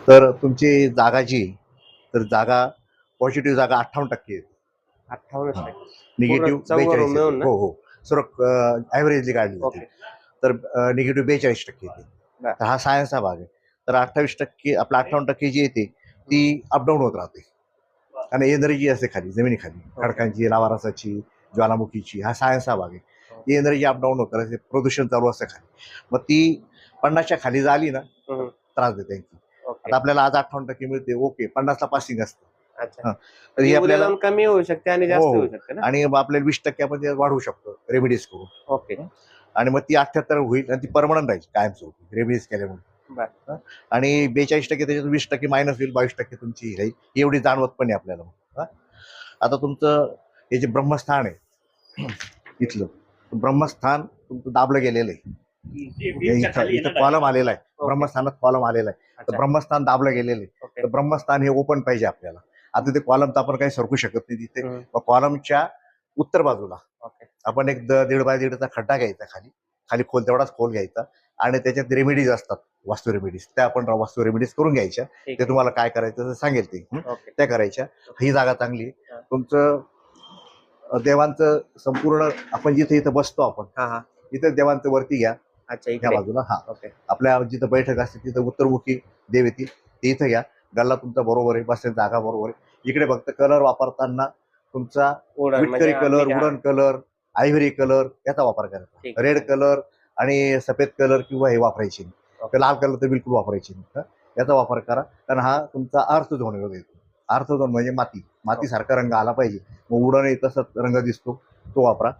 तर तुमची जागा जी आहे, तर जागा पॉझिटिव्ह जागा 58% येते. 58% पूर्ण निगेटिव्ह चौघं 42 रूम येते. मिळून ना? हो, हो. सर्व ॲव्हरेजली काढली जाते. ओके. तर निगेटिव्ह 42% येते. बरं. तर हा सायन्सचा भाग आहे. तर 28% आपलं 58% जी येते ती अपडाऊन होत राहते. आणि एनर्जी असते खाली, जमिनीखाली. ओके. खडकांची, लावारसाची, ज्वालामुखीची हा सायन्सचा भाग आहे. ती एनर्जी अपडाऊन होत राहते. प्रदूषण चालू असतं खाली. मग ती 50च्या खाली झाली ना, तर त्रास देते आणखी. ओके. आता आपल्याला आज 58% मिळते, ओके. 50ला पासिंग असतं. अच्छा. हां. तर ती ही उद्या आपल्याला जाऊन कमी होऊ शकते आणि हो, जास्त होऊ हो. शकते ना? आणि मग आपल्याला 20% आपण ते वाढवू शकतो रेमेडीज करून. ओके. आणि मग ती 78 होईल आणि ती परमनंट राहील कायमस्वरूपी रेमेडीज केल्यामुळे. बरं. हं. आणि 42% त्याच्यात 20% मायनस होईल, 22% तुमची राहील. एवढी जाणवत पण नाही आपल्याला. हं. आता तुमचं हे जे ब्रह्मस्थान आहे इथलं, ब्रह्मस्थान तुमचं दाबलं गेलेलं आहे. इथं कॉलम आलेला आहे. ओके. ब्रह्मस्थानात कॉलम आलेला आहे. तर अच्छा. ब्रह्मस्थान दाबलं गेलेलं आहे. ओके. तर ब्रह्मस्थान हे ओपन पाहिजे आपल्याला. आता ते कॉलम तर आपण काही सरकू शकत नाही तिथे. हं. मग कॉलमच्या उत्तर बाजूला ओके. आपण एक 1.5 बाय 1.5चा खड्डा घ्यायचा खाली. खाली खोल तेवढाच खोल घ्यायचा आणि त्याच्यात रेमेडीज असतात, वास्तू रेमेडीज. त्या आपण वास्तू रेमेडीज करून घ्यायच्या. ठीक ते आहे. तुम्हाला काय करायचं ते सांगेल ते. ओके. त्या करायच्या. ही जागा चांगली आहे. हां. तुमचं देवांचं संपूर्ण आपण जिथे इथं बसतो आपण, हां, हां. इथे देवांचं वरती घ्या. अच्छा ह्या इकडे. बाजूला हा ओके. आपल्या जिथं बैठक असते तिथं उत्तरमुखी देव येतील ते इथं घ्या. गल्ला तुमचा बरोबर आहे, बसण्याची जागा बरोबर आहे. इकडे फक्त कलर वापरताना तुमचा उडण म्हणजे विटकरी आम्ही colour, wooden colour, ivory colour याचा वापर करायचा. ठीक आहे. रेड कलर आणि सफेद कलर किंवा हे वापरायचे नाही. ओके. तर लाल कलर तर बिलकुल वापरायचे नाही. हं. याचा वापर करा, कारण हा तुमचा अर्थ झोन येतो. अर्थ झोन म्हणजे मातीसारखा रंग आला पाहिजे. मग उडण तसंच रंग दिसतो, तो वापरा.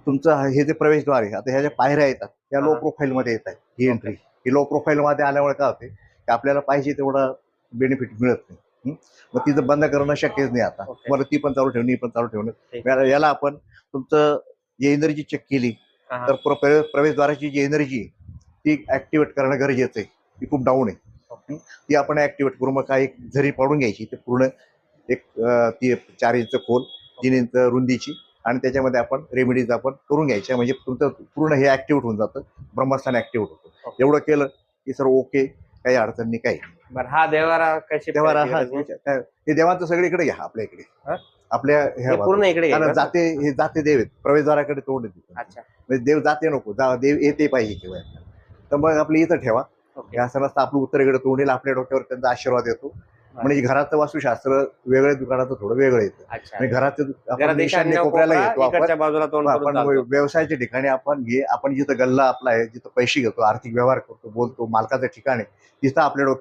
तुमचं हे जे प्रवेशद्वार आहे, आता ह्या ज्या पायऱ्या येतात त्या लो हां. प्रोफाईलमध्ये येत आहेत. ही ओके. एंट्री ही लो प्रोफाईलमध्ये आल्यामुळे काय होते की आपल्याला पाहिजे तेवढं बेनिफिट मिळत नाही. मग तिचं बंद करणं शक्यच नाही आता. ओके. तुम्हाला ती पण चालू ठेवणी, ही पण चालू ठेवणं. ठीक. याला आपण तुमचं जे एनर्जी चेक केली हां, हां. तर प्रवेशद्वाराची जी एनर्जी आहे ती ऍक्टिव्हेट करणं गरजेचं आहे. ती खूप डाऊन आहे. ओके. ती आपण ऍक्टिव्हेट करू. मग काय एक झरी पाडून घ्यायची ते पूर्ण एक ती 4 इंच खोल, 3 इंच रुंदीची आणि त्याच्यामध्ये आपण रेमेडीज आपण करून घ्यायच्या. म्हणजे तुमचं पूर्ण हे ऍक्टिव्हेट होऊन जातं. ब्रह्मस्थान ऍक्टिव्हेट होतं. ओके. एवढं केलं की सर्व ओके, काही अडचण नाही काही. बरं हा देवारा कशी तेव्हा करायची हा गरज नाही? हे देवांचं सगळीकडे घ्या आपल्या इकडे. हां? आपल्या ह्या हे पूर्ण इकडे कारण घ्यायचं असं? हे जाते देव आहेत. प्रवेशद्वाराकडे तोंड येते. अच्छा. म्हणजे देव जाते नको, देव येते पाहिजे किंवा. तर मग आपली इथं ठेवा. ओके. हे असं नसतं आपलं उत्तरेकडे तोंड येईल, आपल्या डोक्यावर त्यांचा आशीर्वाद येतो. म्हणजे घराचं वास्तुशास्त्र वेगळं आहे, दुकानाचं थोडं वेगळं येतं. अच्छा. म्हणजे घराचं आपण घरात ईशान्य ईशान्य कोपऱ्याला कोपरा घेतो इकडच्या आपण. बाजूला तोंड करून आपण चालतो. व्यवसायाच्या ठिकाणी आपण जिथं गल्ला आपला आहे, जिथं पैसे घेतो, आर्थिक व्यवहार करतो, बोलतो, मालकाचं ठिकाण आहे, तिथं आपल्या